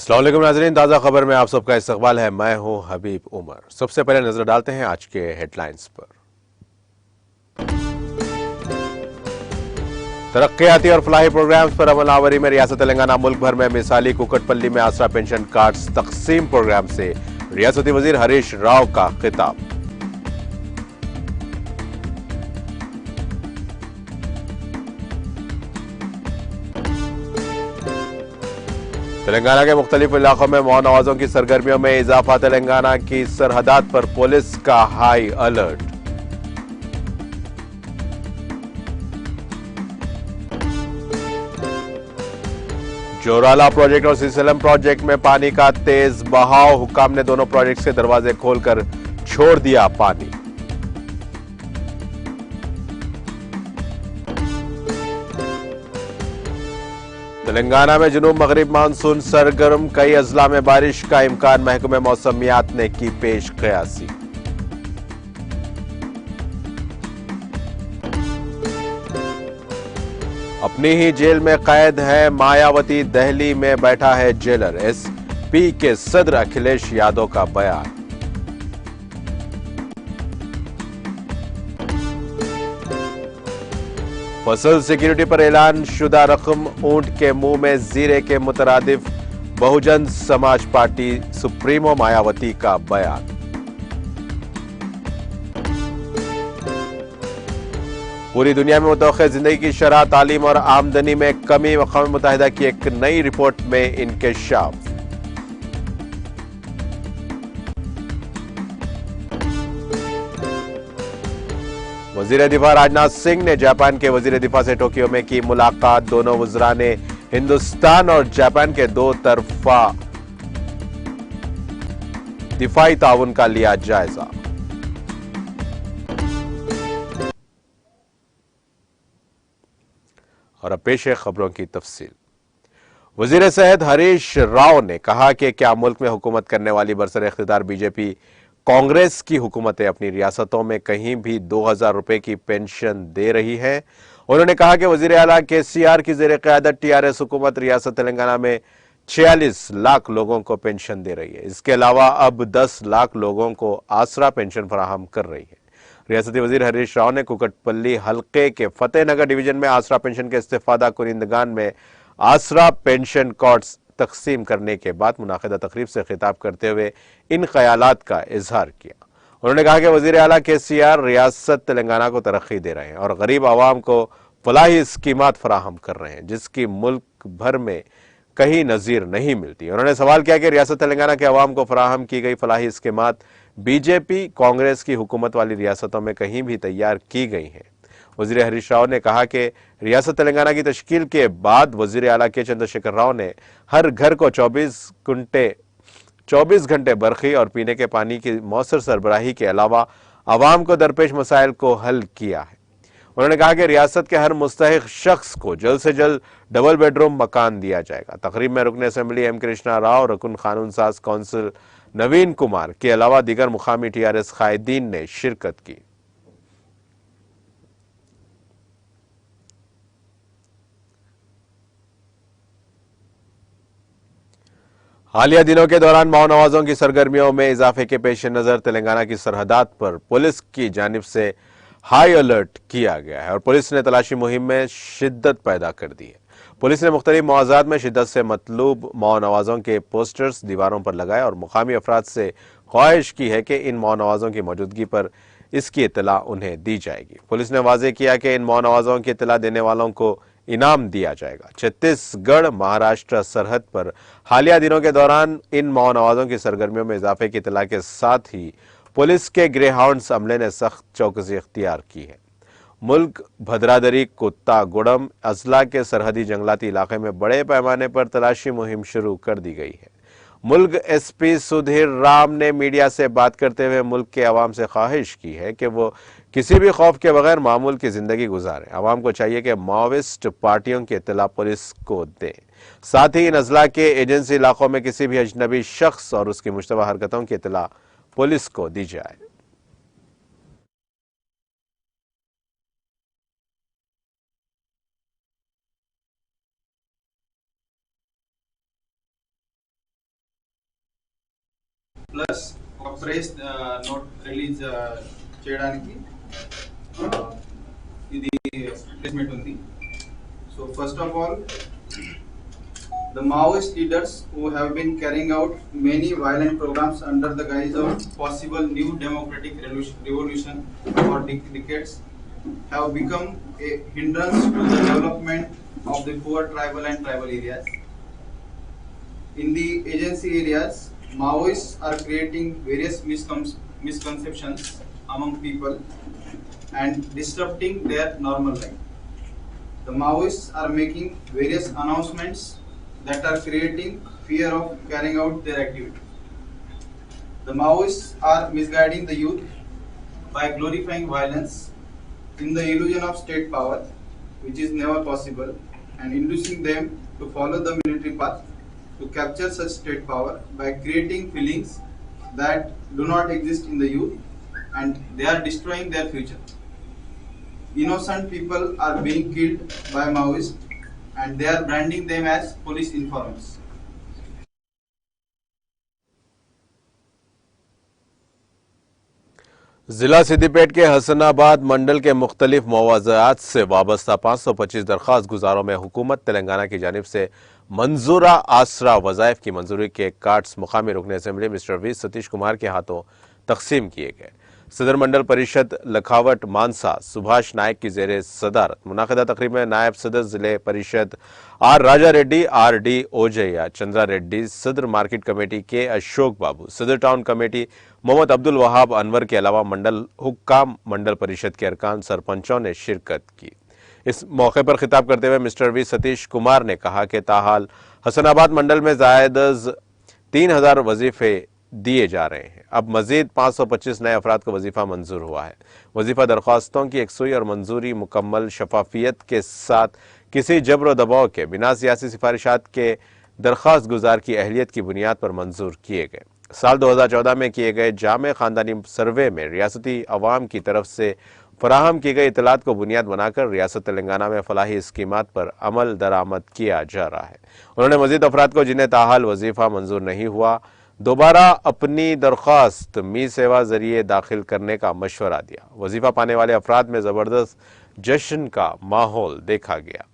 अस्सलाम वालेकुम नाज़रीन, ताज़ा खबर में आप सबका इस्तकबाल है। मैं हूं हबीब उमर। सबसे पहले नजर डालते हैं आज के हेडलाइंस पर। तरक्याती और फलाही प्रोग्राम्स पर अमलावरी में रियासत तेलंगाना मुल्क भर में मिसाली कुकटपल्ली में आसरा पेंशन कार्ड्स तकसीम प्रोग्राम से रियासती वजीर हरीश राव का खिताब। तेलंगाना के मुख्तलिफ इलाकों में मौ नवाजों की सरगर्मियों में इजाफा। तेलंगाना की सरहदात पर पुलिस का हाई अलर्ट। जोराला प्रोजेक्ट और सीसलम प्रोजेक्ट में पानी का तेज बहाव। हुक्काम ने दोनों प्रोजेक्ट्स के दरवाजे खोलकर छोड़ दिया पानी। तेलंगाना में जुनूब मगरिब मानसून सरगर्म। कई अजला में बारिश का इम्कान। महकमे मौसमियात ने की पेश कयासी। अपनी ही जेल में कैद है मायावती। दिल्ली में बैठा है जेलर। एसपी के सदर अखिलेश यादव का बयान। फसल सिक्योरिटी पर ऐलान शुदा रकम ऊंट के मुंह में जीरे के मुतरादिफ। बहुजन समाज पार्टी सुप्रीमो मायावती का बयान। पूरी दुनिया में मुतवक्किल जिंदगी की शरह, तालीम और आमदनी में कमी। अक़वाम मुत्तहिदा की एक नई रिपोर्ट में इंकशाफ। वजीर दिफा राजनाथ सिंह ने जापान के वजीर दिफा से टोक्यो में की मुलाकात। दोनों वज़रा ने हिंदुस्तान और जापान के दो तरफा दिफाई ताउन का लिया जायजा। और अब पेश है खबरों की तफसील। वजीर सेहत हरीश राव ने कहा कि क्या मुल्क में हुकूमत करने वाली बरसर इख्तिदार बीजेपी कांग्रेस की हुकूमतें अपनी रियासतों में कहीं भी 2,000 रुपए की पेंशन दे रही हैं। उन्होंने कहा कि वजीर आला केसीआर की जेर क़यादत टीआरएस हुकूमत रियासत तेलंगाना में 46 लाख लोगों को पेंशन दे रही है। इसके अलावा अब 10 लाख लोगों को आसरा पेंशन फराहम कर रही है। रियासती वजीर हरीश राव ने कुकटपल्ली हल्के के फतेहनगर डिवीजन में आसरा पेंशन के इस्तेफादा कुनिंदगान में आसरा पेंशन कार्ड्स तकसीम करने के बाद मुनाकिदा तकरीब से खिताब करते हुए इन ख्यालात का इजहार किया। उन्होंने कहा कि वजीर आला केसीआर रियासत तेलंगाना को तरक्की दे रहे हैं और गरीब आवाम को फलाही स्कीमात फराहम कर रहे हैं जिसकी मुल्क भर में कहीं नजीर नहीं मिलती। उन्होंने सवाल किया कि रियासत तेलंगाना के अवाम को फराहम की गई फलाही स्कीमात बीजेपी कांग्रेस की हुकूमत वाली रियासतों में कहीं भी तैयार की गई हैं। वजीर हरीश राव ने कहा कि रियासत तेलंगाना की तश्कील के बाद वजीर आला के चंद्रशेखर राव ने हर घर को 24 घंटे बरखी और पीने के पानी की मौसर सरबराही के अलावा आवाम को दरपेश मसाइल को हल किया है। उन्होंने कहा कि रियासत के हर मुस्तहिक शख्स को जल्द से जल्द डबल बेडरूम मकान दिया जाएगा। तकरीब में रुकन असेंबली एम कृष्णा राव, रुकन कानून साज कौंसिल नवीन कुमार के अलावा दीगर मुकामी टीआरएस कायदीन ने शिरकत की। हालिया दिनों के दौरान माओ नवाजों की सरगर्मियों में इजाफे के पेश नजर तेलंगाना की सरहदात पर पुलिस की जानिब से हाई अलर्ट किया गया है और पुलिस ने तलाशी मुहिम में शिद्दत पैदा कर दी है। पुलिस ने मुख्तलिफ मौज़ात में शिद्दत से मतलूब माओ नवाजों के पोस्टर्स दीवारों पर लगाए और मुकामी अफराद से ख्वाहिश की है कि इन माओ नवाजों की मौजूदगी पर इसकी इतला उन्हें दी जाएगी। पुलिस ने वाजे किया कि इन माओ नवाजों की इतला देने वालों को इनाम दिया जाएगा। छत्तीसगढ़ महाराष्ट्र सरहद पर हालिया दिनों के दौरान इन माओ नवाजों की सरगर्मियों में इजाफे की इतला के साथ ही पुलिस के ग्रे हाउंड्स अमले ने सख्त चौकसी इख्तियार की है। मुल्क भद्रादरी कुत्ता गुड़म अजला के सरहदी जंगलाती इलाके में बड़े पैमाने पर तलाशी मुहिम शुरू कर दी गई है। मुल्क एसपी सुधीर राम ने मीडिया से बात करते हुए मुल्क के अवाम से ख्वाहिश की है कि वो किसी भी खौफ के बगैर मामूल की जिंदगी गुजारें। अवाम को चाहिए कि माओविस्ट पार्टियों की इत्तला पुलिस को दें। साथ ही इन अजला के एजेंसी इलाकों में किसी भी अजनबी शख्स और उसकी मुश्तबा हरकतों की इत्तला पुलिस को दी जाए। ప్లస్ ఒక ప్రైస్ నోట్ రిలీజ్ చేయడానికి ఇది ప్లేస్మెంట్ ఉంది. So first of all, the Maoist leaders who have been carrying out many violent programs under the guise of possible new democratic revolution for decades have become a hindrance to the development of the poor tribal and tribal areas. In the agency areas, Maoists are creating various misconceptions among people and disrupting their normal life. The Maoists are making various announcements that are creating fear of carrying out their activity. The Maoists are misguiding the youth by glorifying violence in the illusion of state power, which is never possible, and inducing them to follow the military path to capture such state power by creating feelings that do not exist in the youth, and they are destroying their future. Innocent people are being killed by Maoists, and they are branding them as police informers. जिला सिद्दीपेट के हसनाबाद मंडल के मुख्तलिफ मुआवजात से वाबस्ता 525 दरख्वास्त गुजारों में हुकूमत तेलंगाना की जानिब से मंजूरा आसरा वज़ाइफ की मंजूरी के कार्ड्स मुकामी रुकन assembly mister V Satish Kumar के हाथों तकसीम किए गए। सदर मंडल परिषद लखावट मानसा सुभाष नायक की जेर सदारत मुनाकिदा तकरीब में नायब सदर जिले परिषद R Raja Reddy, R D Ojaiah, Chandra Reddy, सदर मार्केट कमेटी के अशोक बाबू, सदर टाउन कमेटी मोहम्मद अब्दुल वहाब अनवर के अलावा मंडल हुक्काम, मंडल परिषद के अरकान, सरपंचों ने शिरकत की। इस मौके पर खिताब करते हुए मिस्टर वी सतीश कुमार ने कहा कि ताहाल हसनाबाद मंडल में जायद 3000 वजीफे दिए जा रहे हैं। अब मजीद 525 नए अफराद को वजीफा मंजूर हुआ है। वजीफा दरख्वास्तों की यकसुई और मंजूरी मुकम्मल शफाफियत के साथ किसी जबर दबाव के बिना सियासी सिफारिशात के दरख्वास्त गुजार की अहलियत की बुनियाद पर मंजूर किए गए। साल 2014 में किए गए जामे खानदानी सर्वे में रियासती अवाम की तरफ से फराहम की गई इतलात को बुनियाद बनाकर रियासत तेलंगाना में फलाही स्कीमात पर अमल दरामद किया जा रहा है। उन्होंने मजीद अफराद को जिन्हें ताहाल वजीफा मंजूर नहीं हुआ दोबारा अपनी दरख्वास्त मी सेवा जरिए दाखिल करने का मशवरा दिया। वजीफा पाने वाले अफराद में जबरदस्त जश्न का माहौल देखा गया।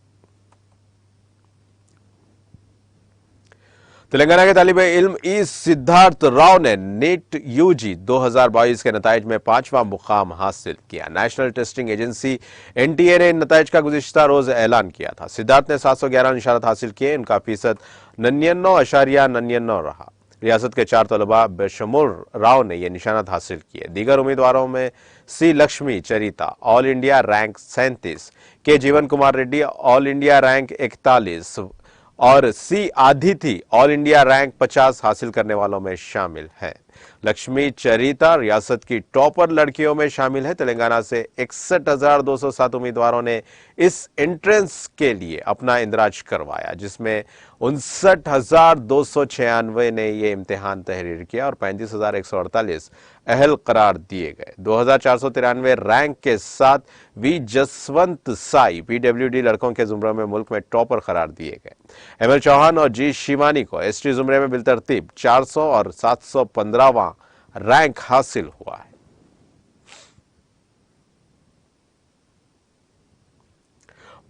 तेलंगाना के तालिब इल्म ई सिद्धार्थ राव ने नीट यूजी 2022 के नताइज में 5वां मुकाम हासिल किया। नेशनल टेस्टिंग एजेंसी एनटीए ने इन नताइज का गुज़िश्ता रोज ऐलान किया था। सिद्धार्थ ने 711 निशानात हासिल किए। इनका फीसद 99.99 रहा। रियासत के 4 तलबा बेशमुर राव ने यह निशानात हासिल किए। दीगर उम्मीदवारों में सी लक्ष्मी चरिता ऑल इंडिया रैंक 37, के जीवन Kumar Reddy all India rank 41 और सी आदिति ऑल इंडिया रैंक 50 हासिल करने वालों में शामिल है। लक्ष्मी चरिता रियासत की टॉपर लड़कियों में शामिल है। तेलंगाना से 61,207 उम्मीदवारों ने इस एंट्रेंस के लिए अपना इंदराज करवाया, जिसमें 59,296 ने यह इम्तिहान तहरीर किया और 35,148 अहल करार दिए गए। 2,493 रैंक के साथ वी जसवंत साई पीडब्ल्यूडी लड़कों के जुमरे में मुल्क में टॉपर करार दिए गए। एमएल चौहान और जी शिवानी को एसटी जुमरे में बिलतरतीब 400 और 715वां रैंक हासिल हुआ है।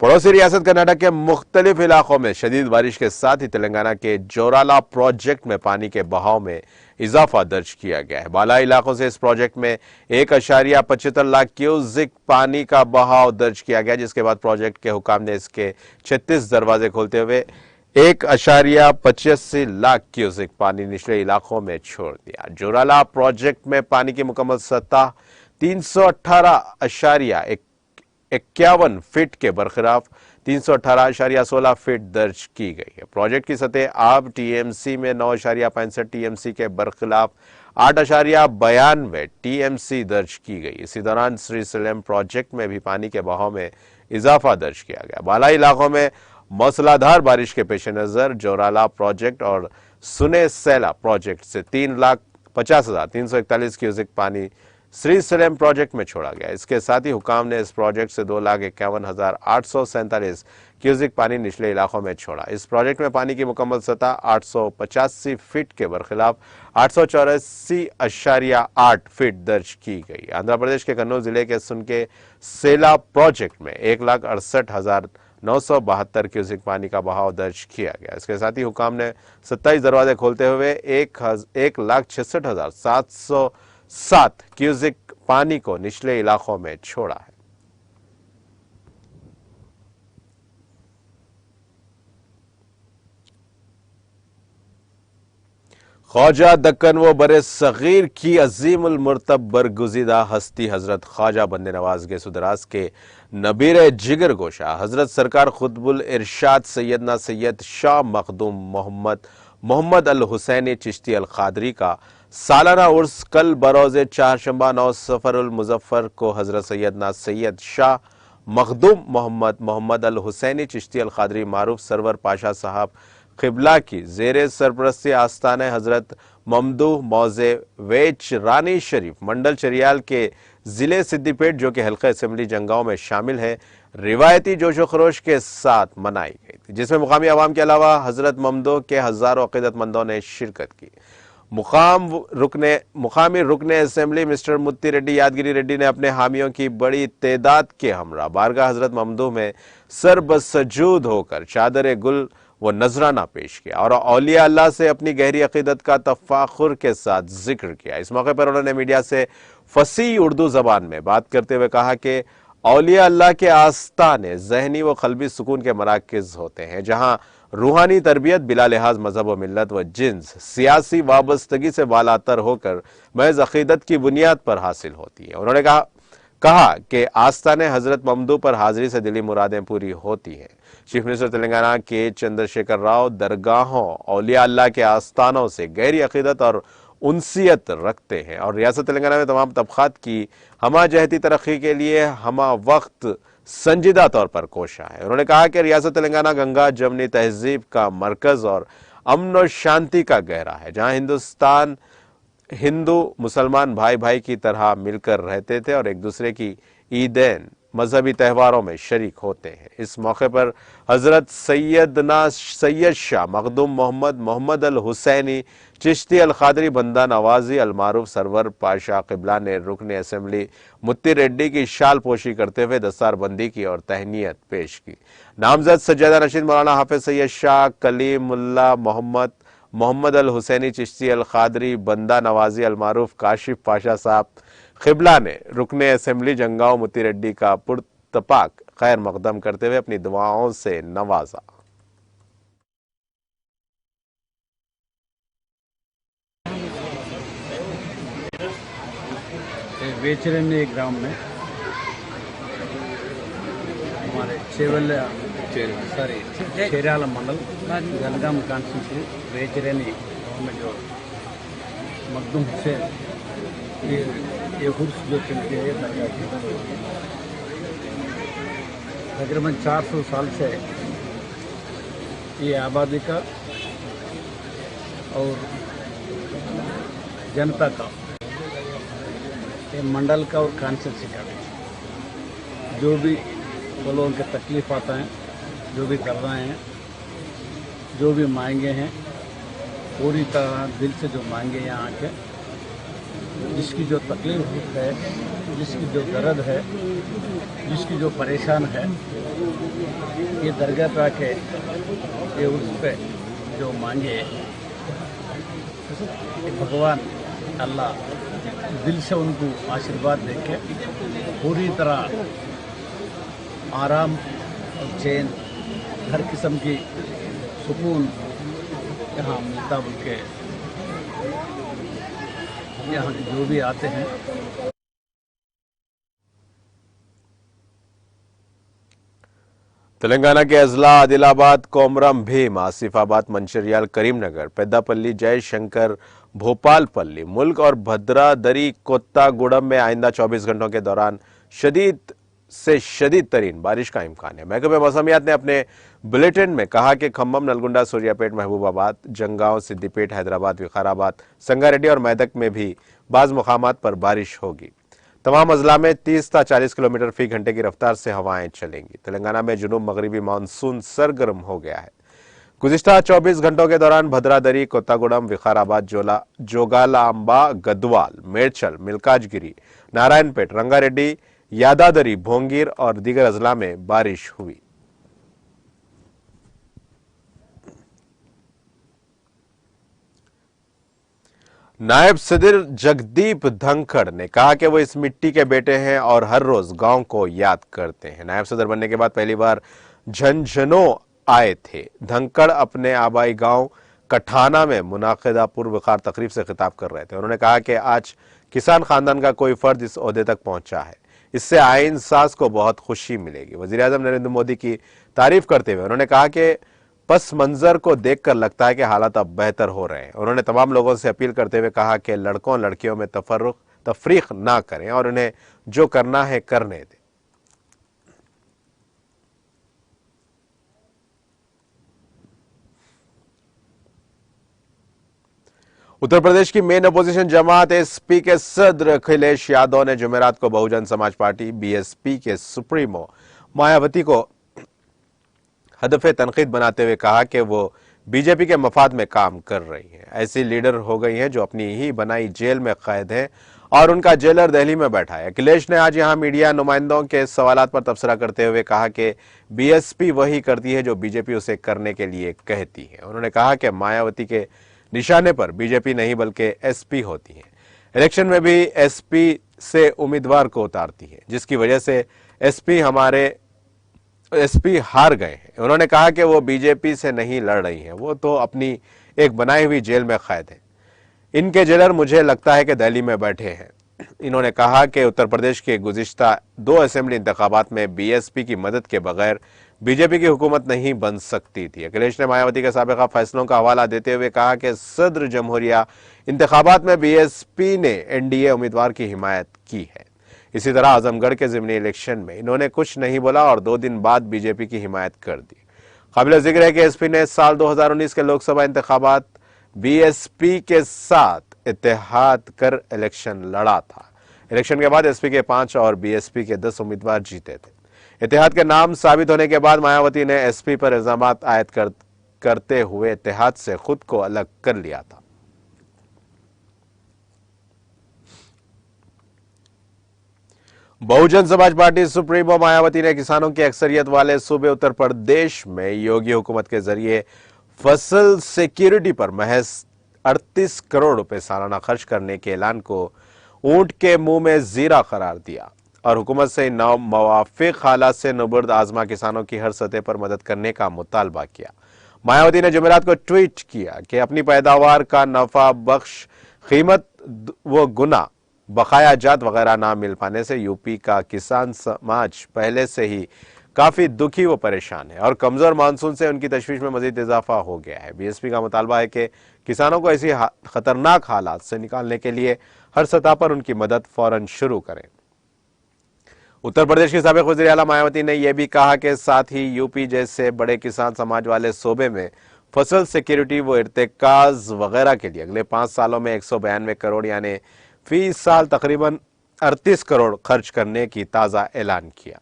पड़ोसी रियासत कर्नाटक के मुख्तलिफ इलाकों में शदीद बारिश के साथ ही तेलंगाना के जोराला प्रोजेक्ट में पानी के बहाव में इजाफा दर्ज किया गया है। बाला इलाकों से इस प्रोजेक्ट में 1.75 लाख क्यूसिक पानी का बहाव दर्ज किया गया, जिसके बाद प्रोजेक्ट के हुकाम ने इसके 36 दरवाजे खोलते हुए 1.85 लाख क्यूसिक पानी निचले इलाकों में छोड़ दिया। जोराला प्रोजेक्ट में पानी की मुकम्मल सतह 318.51 फीट के बरखिलाफ 318.16 फीट दर्ज की गई है। प्रोजेक्ट की सतह आब टीएमसी में 9.65 टीएमसी के बरखिलाफ 8.92 टीएमसी दर्ज की गई। इसी दौरान श्री सलेम प्रोजेक्ट में भी पानी के बहाव में इजाफा दर्ज किया गया। बालाई इलाकों में मौसलाधार बारिश के पेश नजर जोराला प्रोजेक्ट और सुने सैला प्रोजेक्ट से 3,50,341 क्यूसिक पानी श्रीशैलम प्रोजेक्ट में छोड़ा गया। इसके साथ ही हुकाम ने इस प्रोजेक्ट से 2,51,847 क्यूसिक पानी निचले इलाकों में छोड़ा। इस प्रोजेक्ट में पानी की मुकम्मल सतह 885 फीट के बरखिलाफ 884.8 फीट दर्ज की गई। आंध्र प्रदेश के कन्नूर जिले के सुनके सेला प्रोजेक्ट में 1,68,972 क्यूसिक पानी का बहाव दर्ज किया गया। इसके साथ ही हुकाम ने 27 दरवाजे खोलते हुए 1,66,707 क्यूसिक पानी को निचले इलाकों में छोड़ा है। ख्वाजा दक्कन व बरे सगीर की अजीम उल मुर्तब बरगुज़ीदा हस्ती हजरत ख्वाजा बंदे नवाज गेसुदराज के नबीर जिगर गोशा हजरत सरकार खुतबुल इरशाद सैयदना सैयद शाह मखदूम मोहम्मद अल हुसैनी चिश्ती अल खादरी का सालाना उर्स कल बरोज़ चारशंबा 9 सफरुल मुजफ्फर को हजरत सैयदना सैयद शाह मखदूम मोहम्मद अल हुसैनी चिश्ती अल खादरी मारूफ सरवर पाशा साहब क़िबला की ज़ेरे सरपरस्ती आस्ताने हजरत ममदूह मौज़े वेच रानी शरीफ मंडल चरियाल के ज़िले सिद्दीपेट जो कि हल्का असेंबली जंगाओं में शामिल है रिवायती जोशो खरोश के साथ मनाई गई थी, जिसमें मुकामी आवाम के अलावा हजरत ममदूह के हजारों अक़ीदतमंदों ने शिरकत की। मुकामी रुकने असेंबली मिस्टर मुत्ती रेड्डी यादगिरी रेड्डी ने अपने हामियों की बड़ी तादाद के हमरा बारगाह हजरत ममदूह में सर बसजूद होकर चादर गुल वो नजराना पेश किया और औलिया अल्लाह से अपनी गहरी अकीदत का तफाखुर के साथ जिक्र किया। इस मौके पर उन्होंने मीडिया से फसी उर्दू जबान में बात करते हुए कहा कि औलिया अल्लाह के आस्ताने जहनी व कल्बी सुकून के मराकज़ होते हैं, जहां रूहानी तरबियत बिला लिहाज मजहब व मिल्लत व जिन्स सियासी वाबस्तगी से बालातर होकर महज अकीदत की बुनियाद पर हासिल होती है। उन्होंने कहा कि आस्ताने हजरत ममदूह पर हाजिरी से दिली मुरादें पूरी होती हैं। चीफ मिनिस्टर तेलंगाना के चंद्रशेखर राव दरगाहों औलिया अल्लाह के आस्थानों से गहरी अकीदत और उनसियत रखते हैं और रियासत तेलंगाना में तमाम तबकात की हमा जहती तरक्की के लिए हमा वक्त संजीदा तौर पर कोशा है। उन्होंने कहा कि रियासत तेलंगाना गंगा जमनी तहजीब का मरकज और अमन और शांति का गहरा है, जहां हिंदुस्तान हिंदू मुसलमान भाई भाई की तरह मिलकर रहते थे और एक दूसरे की ईदैन मजहबी त्यौहारों में शरीक होते हैं। इस मौके पर हजरत सैयद शाह मखदूम मोहम्मद अल हुसैनी चिश्ती अल खादरी बंदा नवाजी अल मारूफ सरवर पाशा क़िबला ने रुकन असेंबली मुत्ती रेड्डी की शाल पोशी करते हुए दस्तारबंदी की और तहनीत पेश की। नामजद सज्जादा नशीद मौलाना हाफिज सैयद शाह कलीमुल्लाह मोहम्मद अल हुसैनी चिश्ती अल खादरी बंदा नवाजी अल मारूफ काशिफ पाशा साहब क़िबला ने रुकन असेंबली जंगाओं मुत्ती रेड्डी का पुरतपाक खैर मकदम करते हुए अपनी दुआओं से नवाजा। वेचरन्नी ग्राम में हमारे चेराल मंडल जलगाम कॉन्स्टिट्यूंसी वेचरन्नी में जो मखदूम हुसैन ये हुर्स जो चलते हैं तकरीबन 400 साल से ये आबादी का और जनता का ये मंडल का और कॉन्स्टिट्यूंसी का जो भी वो लोगों के तकलीफ आता है, जो भी कर रहे हैं, जो भी मांगे हैं, पूरी तरह दिल से जो मांगे यहाँ आके, जिसकी जो तकलीफ है, जिसकी जो दर्द है, जिसकी जो परेशान है, ये दरगाह पे आके ये उस पे जो मांगे भगवान अल्लाह दिल से उनको आशीर्वाद देके पूरी तरह आराम और चैन हर किस्म की सुकून यहाँ मिलता बोल के यहाँ जो भी आते हैं। तेलंगाना के अजला आदिलाबाद कोमरम भीम आसिफाबाद मंशरियाल करीमनगर पेद्दापल्ली जयशंकर भोपालपल्ली मुल्क और भद्रादरी कोत्तागुड़म में आइंदा 24 घंटों के दौरान शदीद से शदीद तरीन बारिश का इम्कान है। महकमे मौसमियात ने अपने बुलेटिन में कहा कि खम्भम नलगुंडा सूर्यापेट महबूबाबाद जंगांव सिद्दीपेट हैदराबाद विकाराबाद संगारेड्डी और मैदक में भी बाज मुकामात पर बारिश होगी। तमाम अजला में 30 से 40 किलोमीटर फी घंटे की रफ्तार से हवाएं चलेंगी। तेलंगाना में जुनूब मगरिबी मानसून सरगर्म हो गया है। गुज़िश्ता 24 घंटों के दौरान भद्रादरी, कोत्तागुड़म, विकाराबाद, जोगालांबा, गद्वाल, मेडचल, मिल्काजगिरी, नारायणपेट, रंगारेड्डी, यादादरी, भोंगीर और दीगर अजला में बारिश हुई। नायब सदर जगदीप धनखड़ ने कहा कि वो इस मिट्टी के बेटे हैं और हर रोज गांव को याद करते हैं। नायब सदर बनने के बाद पहली बार झंझनों आए थे। धनखड़ अपने आबाई गांव कठाना में मुनाकिदा पुरवकार तकरीब से खिताब कर रहे थे। उन्होंने कहा कि आज किसान खानदान का कोई फर्द इस ओहदे तक पहुंचा है, इससे आइन साज को बहुत खुशी मिलेगी। वजीर आजम नरेंद्र मोदी की तारीफ करते हुए उन्होंने कहा कि पस मंजर को देखकर लगता है कि हालात अब बेहतर हो रहे हैं। उन्होंने तमाम लोगों से अपील करते हुए कहा कि लड़कों लड़कियों में तफरीक ना करें और उन्हें जो करना है करने दें। उत्तर प्रदेश की मेन अपोजिशन जमात एसपी के सदर अखिलेश यादव ने जुमेरात को बहुजन समाज पार्टी बीएसपी के सुप्रीमो मायावती को हदफे तनकीद बनाते हुए कहा कि वो बीजेपी के मफाद में काम कर रही हैं। ऐसी लीडर हो गई हैं जो अपनी ही बनाई जेल में कैद है और उनका जेलर दिल्ली में बैठा है। अखिलेश ने आज यहां मीडिया नुमाइंदों के सवालात पर तबसरा करते हुए कहा कि बीएसपी वही करती है जो बीजेपी उसे करने के लिए कहती है। उन्होंने कहा कि मायावती के निशाने पर बीजेपी नहीं बल्कि एसपी होती है। इलेक्शन में भी एसपी से उम्मीदवार को उतारती है, जिसकी वजह से एसपी हार गए हैं। उन्होंने कहा कि वो बीजेपी से नहीं लड़ रही हैं, वो तो अपनी एक बनाई हुई जेल में कैद है। इनके जेलर मुझे लगता है कि दिल्ली में बैठे हैं। इन्होंने कहा कि उत्तर प्रदेश के गुज़िश्ता 2 असेंबली इंतखाबात में बीएसपी की मदद के बगैर बीजेपी की हुकूमत नहीं बन सकती थी। अखिलेश ने मायावती के साबिका फैसलों का हवाला देते हुए कहा कि सदर जमहूरिया इंतखाबात में बीएसपी ने एनडीए उम्मीदवार की हिमायत की है। इसी तरह आजमगढ़ के ज़िमनी इलेक्शन में इन्होंने कुछ नहीं बोला और 2 दिन बाद बीजेपी की हिमायत कर दी। काबिल जिक्र है कि एसपी ने साल 2019 के लोकसभा इंतखाबात बीएसपी के साथ इत्तेहाद कर इलेक्शन लड़ा था। इलेक्शन के बाद एसपी के 5 और बीएसपी के 10 उम्मीदवार जीते थे। इत्तेहाद के नाम साबित होने के बाद मायावती ने एसपी पर इल्जाम आयद करते हुए इत्तेहाद से खुद को अलग कर लिया था। बहुजन समाज पार्टी सुप्रीमो मायावती ने किसानों की अक्सरियत वाले सूबे उत्तर प्रदेश में योगी हुकूमत के जरिए फसल सिक्योरिटी पर महज 38 करोड़ रुपए सालाना खर्च करने के ऐलान को ऊंट के मुंह में जीरा करार दिया और हुकूमत से मवाफिक हालात से नुबर्द आजमा किसानों की हर सतह पर मदद करने का मुतालबा किया। मायावती ने जुमेरात को ट्वीट किया कि अपनी पैदावार का नफा बख्श कीमत व गुना बकाया जात वगैरह ना मिल पाने से यूपी का किसान समाज पहले से ही काफी दुखी व परेशान है और कमजोर मानसून से उनकी तशवीश में मजीद इजाफा हो गया है। बीएसपी का मुतालबा है कि किसानों को ऐसी खतरनाक हालात से निकालने के लिए हर सतह पर उनकी मदद फौरन शुरू करें। उत्तर प्रदेश की साबिक वज़ीर आला मायावती ने यह भी कहा कि साथ ही यूपी जैसे बड़े किसान समाज वाले सूबे में फसल सिक्योरिटी व इर्तिकाज वगैरह के लिए अगले 5 सालों में 192 करोड़ यानी फी साल तकरीबन 38 करोड़ खर्च करने की ताज़ा ऐलान किया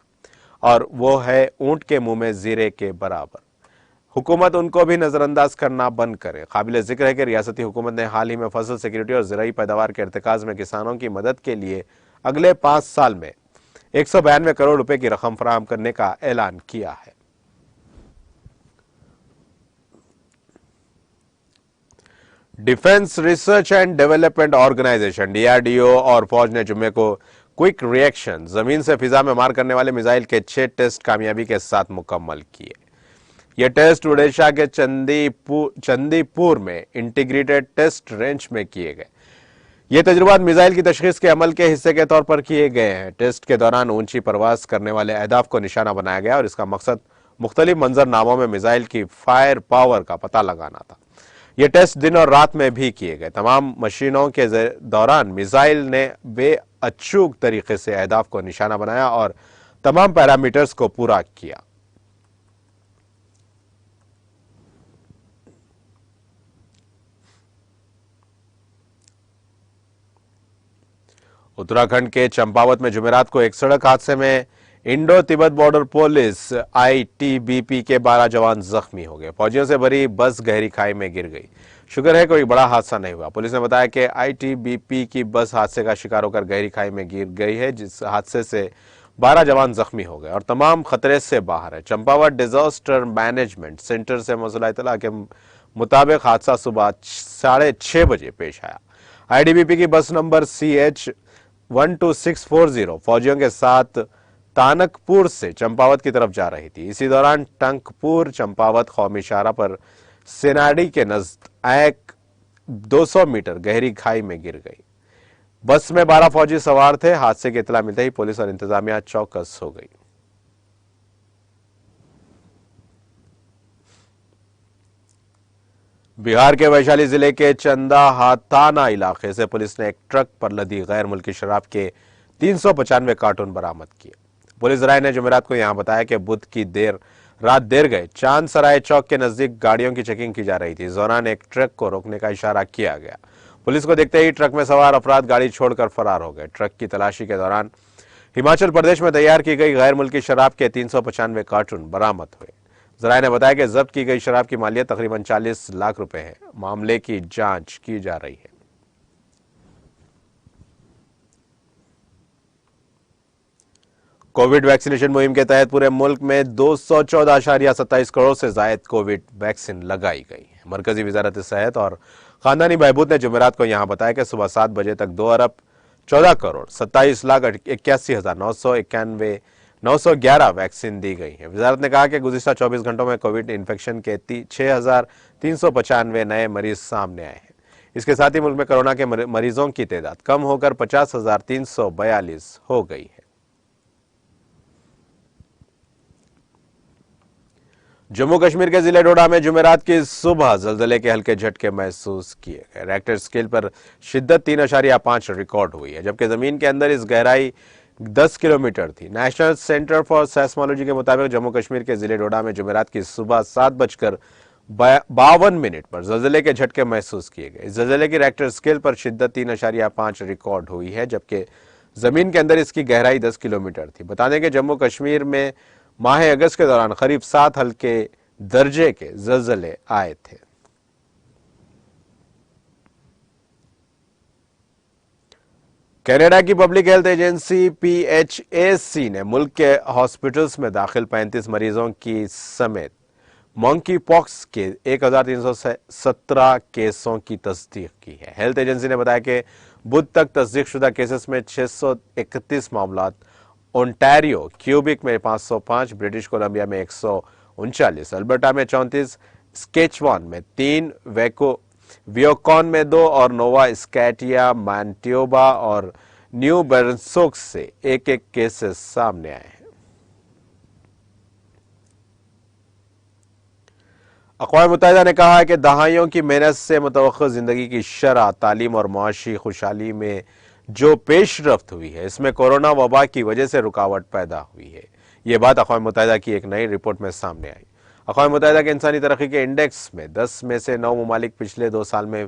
और वो है ऊंट के मुंह में जीरे के बराबर। हुकूमत उनको भी नजरअंदाज करना बंद करे। काबिल जिक्र है कि रियासती हुकूमत ने हाल ही में फसल सिक्योरिटी और ज़राई पैदावार के इर्तिकाज में किसानों की मदद के लिए अगले 5 साल में 192 करोड़ रुपए की रकम फराहम करने का ऐलान किया है। Defence research and development organisation DRDO और फौज ने जुम्मे को क्विक रिएक्शन जमीन से फिजा में मार करने वाले मिसाइल के 6 टेस्ट कामयाबी के साथ मुकम्मल किए। ये टेस्ट ओडिशा के चंदीपुर में इंटीग्रेटेड टेस्ट रेंज में किए गए। ये तजुर्बात मिसाइल की तशखीस के अमल के हिस्से के तौर पर किए गए हैं। टेस्ट के दौरान ऊंची परवास करने वाले अहदाफ को निशाना बनाया गया और इसका मकसद मुख्तलिफ मंजरनामों में मिसाइल की फायर पावर का पता लगाना था। ये टेस्ट दिन और रात में भी किए गए। तमाम मशीनों के दौरान मिसाइल ने बेअचूक तरीके से अहदाफ को निशाना बनाया और तमाम पैरामीटर्स को पूरा किया। उत्तराखंड के चंपावत में जुमेरात को एक सड़क हादसे में Indo Tibet border police ITBP के 12 जवान जख्मी हो गए। फौजियों से भरी बस गहरी खाई में गिर गई। शुक्र है कोई बड़ा हादसा नहीं हुआ। पुलिस ने बताया कि आईटीबीपी की बस हादसे का शिकार होकर गहरी खाई में गिर गई है, जिस हादसे से 12 जवान जख्मी हो गए और तमाम खतरे से बाहर है। चंपावत डिजास्टर मैनेजमेंट सेंटर से मौसूल इत्तला के मुताबिक हादसा सुबह 6:30 बजे पेश आया। आईटीबीपी की बस नंबर CH12640 फौजियों के साथ तानकपुर से चंपावत की तरफ जा रही थी। इसी दौरान टंकपुर चंपावत कौमी शाहरा पर सेनाडी के नजदीक 200 मीटर गहरी खाई में गिर गई। बस में 12 फौजी सवार थे। हादसे की इत्तला मिलते ही पुलिस और इंतजामिया चौकस हो गई। बिहार के वैशाली जिले के चंदा हाथाना इलाके से पुलिस ने एक ट्रक पर लदी गैर मुल्की शराब के 395 कार्टून बरामद किए। पुलिस राय ने जुमेरात को यहां बताया कि बुध की रात देर गए चांद सराय चौक के नजदीक गाड़ियों की चेकिंग की जा रही थी। इस दौरान एक ट्रक को रोकने का इशारा किया गया। पुलिस को देखते ही ट्रक में सवार अफराद गाड़ी छोड़कर फरार हो गए। ट्रक की तलाशी के दौरान हिमाचल प्रदेश में तैयार की गई गैर मुल्की शराब के 395 कार्टून बरामद हुए। जराये ने बताया कि जब्त की गई शराब की मालियत तकरीबन 40 लाख रुपए है। मामले की जांच की जा रही है। कोविड वैक्सीनेशन मुहिम के तहत पूरे मुल्क में 214.27 करोड़ से जायद कोविड वैक्सीन लगाई गई। मरकजी वजारत सेहत और खानदानी बहबूद ने जुमेरात को यहां बताया कि सुबह 7 बजे तक 2 अरब 14 करोड़ 27,81,911 वैक्सीन दी गई है। वजारत ने कहा कि गुज़िश्ता 24 घंटों में कोविड इन्फेक्शन के 6,395 नए मरीज सामने आए हैं। इसके साथ ही मुल्क में कोरोना के मरीजों की तादाद कम होकर 50,342 हो गई है। जम्मू कश्मीर के जिले डोडा में जुमेरात की सुबह जलजले के हल्के झटके महसूस किए गए। रेक्टर स्केल पर शिद्दत 3.5 रिकॉर्ड हुई है, जबकि जमीन के अंदर इस गहराई 10 किलोमीटर थी। नेशनल सेंटर फॉर सेस्मोलॉजी के मुताबिक जम्मू कश्मीर के जिले डोडा में जुमेरात की सुबह 7:52 पर जलजले के झटके महसूस किए गए। इस जलजले की रेक्टर स्केल पर शिद्दत 3.5 रिकॉर्ड हुई है, जबकि जमीन के अंदर इसकी गहराई 10 किलोमीटर थी। बता दें कि जम्मू कश्मीर में माह अगस्त के दौरान करीब 7 हल्के दर्जे के जलजले आए थे। कनाडा की पब्लिक हेल्थ एजेंसी PHAC ने मुल्क के हॉस्पिटल्स में दाखिल 35 मरीजों की समेत मंकी पॉक्स के 1,317 केसों की तस्दीक की है। हेल्थ एजेंसी ने बताया कि बुध तक तस्दीकशुदा केसेस में 631 मामला ओंटारियो, क्यूबिक में 505, ब्रिटिश कोलंबिया में 139, अल्बर्टा में 34, स्केचवान में 3, वियोकॉन में 2 और नोवा स्कैटिया, मैनिटोबा और न्यू ब्रंसविक से एक केसेस सामने आए हैं। अक़वाम मुत्तहिदा ने कहा है कि दहाइयों की मेहनत से मुतवक्किल जिंदगी की शरह, तालीम और मुआशी खुशहाली में जो पेशरफ्त हुई है, इसमें कोरोना वबा की वजह से रुकावट पैदा हुई है। ये बात अक़वाम मुत्तहिदा की एक नई रिपोर्ट में सामने आई। अक़वाम मुत्तहिदा के इंसानी तरक्की के इंडेक्स में 10 में से 9 ममालिक पिछले 2 साल में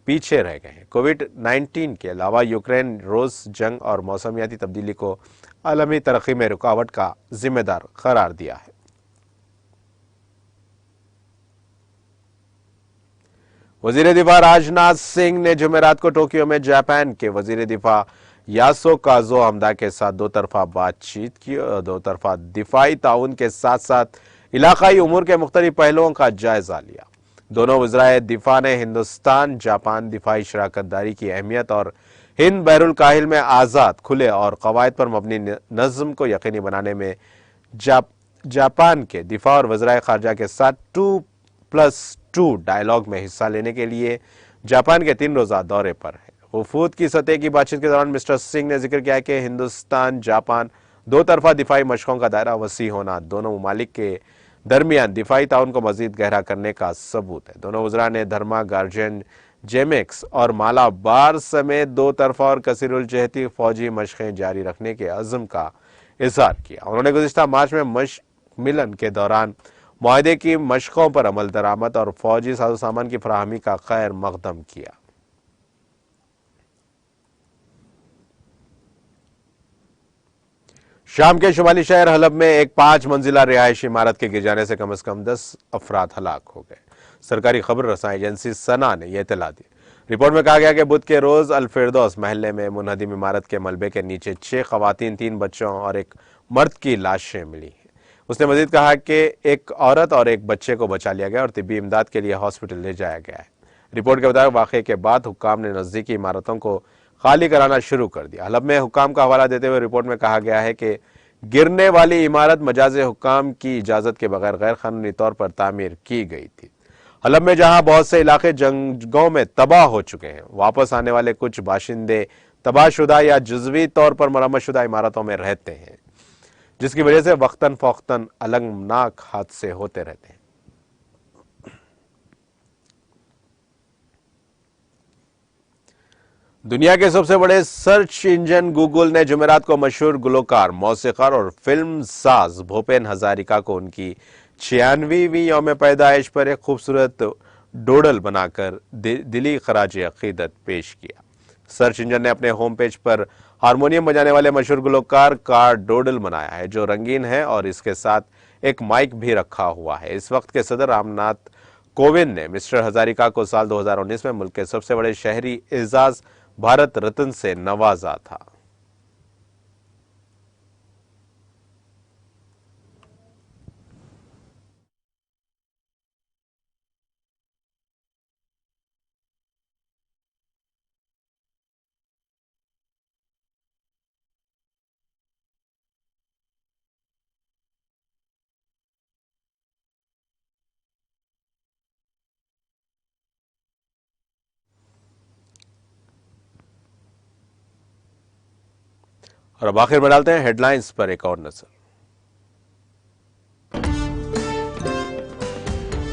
पीछे रह गए हैं। कोविड-19 के अलावा यूक्रेन रूस जंग और मौसमियाती तब्दीली को आलमी तरक्की में रुकावट का जिम्मेदार करार दिया है। वजीर दिफा राजनाथ सिंह ने जुमेरात को टोक्यो में जापान के वजीर दिफा यासुकाज़ो हमदा के साथ 2 तरफा बातचीत की और 2 तरफा दिफाई ताउन के साथ साथ इलाकाई उमूर के मुख्तलिफ पहलुओं का जायजा लिया। दोनों वज़राए दिफा ने हिंदुस्तान जापान दिफाई शराकतदारी की अहमियत और हिंद बहरुल काहिल में आज़ाद, खुले और कवायद पर मबनी नज़्म को यकीनी बनाने में जापान के दिफा और वज़राए खारजा के साथ 2+2 डायलॉग में हिस्सा लेने के लिए जापान के 3 रोज़ा दौरे पर है। वफूद की सतह की बातचीत के दौरान मिस्टर सिंह ने जिक्र किया कि हिंदुस्तान जापान 2 तरफा दिफाई मशकों का दायरा वसी होना दोनों ममालिक के दरमियान दिफाई ताउन को मजीद गहरा करने का सबूत है। दोनों वज़रा ने धर्मा, गार्जियन, जेमेक्स और मालाबार समेत 2 तरफा और कसीरुल जहती फौजी मशक़ें जारी रखने के अज़्म का इज़हार किया। उन्होंने गुज़िश्ता मार्च में मशक़ मिलन के दौरान मुआहदे की मशक़ों पर अमल दरामद और फौजी साजो सामान की फराहमी का खैर मक़दम किया। शाम के शुमाली शहर हलब में एक 5 मंजिला रिहायशी इमारत के गिर जाने से कम 10 अफराद हलाक हो गए। सरकारी खबर रसां एजेंसी सना ने यह इत्तला दी। रिपोर्ट में कहा गया कि बुध के रोज अल-फिरदौस महल्ले में मुनहदिम इमारत के मलबे के नीचे 6 खवातीन, 3 बच्चों और एक मर्द की लाशें मिली हैं। उसने मजीद कहा कि एक औरत और एक बच्चे को बचा लिया गया और तिब्बी इमदाद के लिए हॉस्पिटल ले जाया गया है। रिपोर्ट के मुताबिक वाक़े के बाद हुक्काम ने नजदीकी इमारतों को खाली कराना शुरू कर दिया। हलब में हुक्काम का हवाला देते हुए रिपोर्ट में कहा गया है कि गिरने वाली इमारत मजाज हुक्काम की इजाजत के बगैर गैर कानूनी तौर पर तामीर की गई थी। हलब में जहां बहुत से इलाके जंगों में तबाह हो चुके हैं, वापस आने वाले कुछ बाशिंदे तबाहशुदा या जुज़वी तौर पर मरम्मतशुदा इमारतों में रहते हैं, जिसकी वजह से वक्तन फौक्तन अलंगनाक हादसे होते रहते हैं। दुनिया के सबसे बड़े सर्च इंजन गूगल ने जुमेरात को मशहूर गुलकार, मौसीकार और फिल्म साज भूपेन हजारिका को उनकी 96वीं यौम पैदाइश पर एक खूबसूरत डोडल बनाकर दिली खराज अकीदत पेश किया। सर्च इंजन ने अपने होम पेज पर हारमोनियम बजाने वाले मशहूर गुलकार का डोडल बनाया है, जो रंगीन है और इसके साथ एक माइक भी रखा हुआ है। इस वक्त के सदर रामनाथ कोविंद ने मिस्टर हजारिका को साल 2019 में मुल्क के सबसे बड़े शहरी एजाज भारत रत्न से नवाजा था। और अब आखिर में डालते हैं हेडलाइंस पर एक और नजर।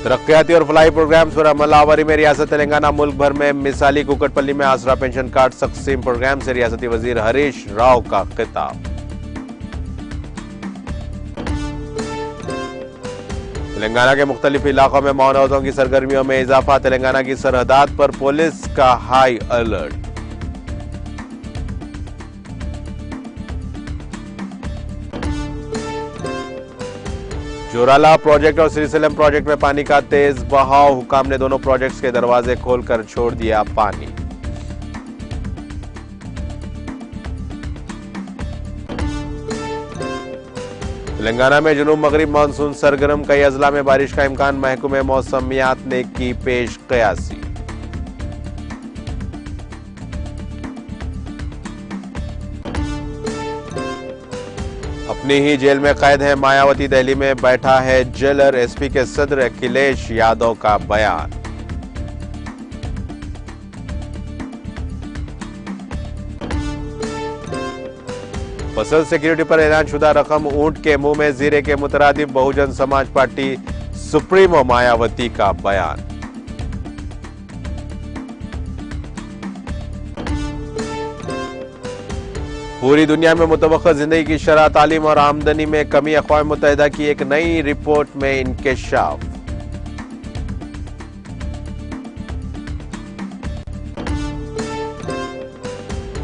तरक्याती और फलाही प्रोग्राम्स पर अमल आवरी में रियासत तेलंगाना मुल्क भर में मिसाली कुकटपल्ली में आसरा पेंशन कार्ड तकसीम प्रोग्राम से रियासती वजीर हरीश राव का खिताब। तेलंगाना के मुख्तलिफ इलाकों में माओवादियों की सरगर्मियों में इजाफा, तेलंगाना की सरहदात पर पुलिस का हाई अलर्ट। जोराला प्रोजेक्ट और श्रीसेलम प्रोजेक्ट में पानी का तेज बहाव, हुकाम ने दोनों प्रोजेक्ट्स के दरवाजे खोलकर छोड़ दिया पानी। तेलंगाना में जुनूब मगरिब मानसून सरगर्म, कई अजला में बारिश का इम्कान, महकमे मौसमियात ने की पेश कयासी। अपनी ही जेल में कैद है मायावती, दिल्ली में बैठा है जेलर, एसपी के सदर अखिलेश यादव का बयान। फसल सिक्योरिटी पर ऐलानशुदा रकम ऊंट के मुंह में जीरे के मुतरादिफ, बहुजन समाज पार्टी सुप्रीमो मायावती का बयान। पूरी दुनिया में मुतवक्किल जिंदगी की शरह, तालीम और आमदनी में कमी, अक़वाम मुत्तहिदा की एक नई रिपोर्ट में इंकशाफ।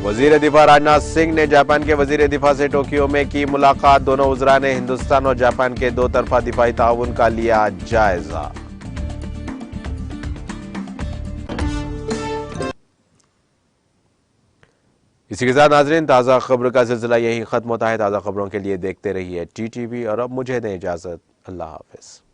वजीर दिफा राजनाथ सिंह ने जापान के वजीर दिफा से टोक्यो में की मुलाकात, दोनों वज़रा ने हिंदुस्तान और जापान के दो तरफा दिफाई ताउन का लिया जायजा। इसी के साथ नाजरीन ताज़ा खबर का सिलसिला यही खत्म होता है। ताज़ा खबरों के लिए देखते रहिए TTV और अब मुझे दें इजाज़त। अल्लाह हाफ़िज़।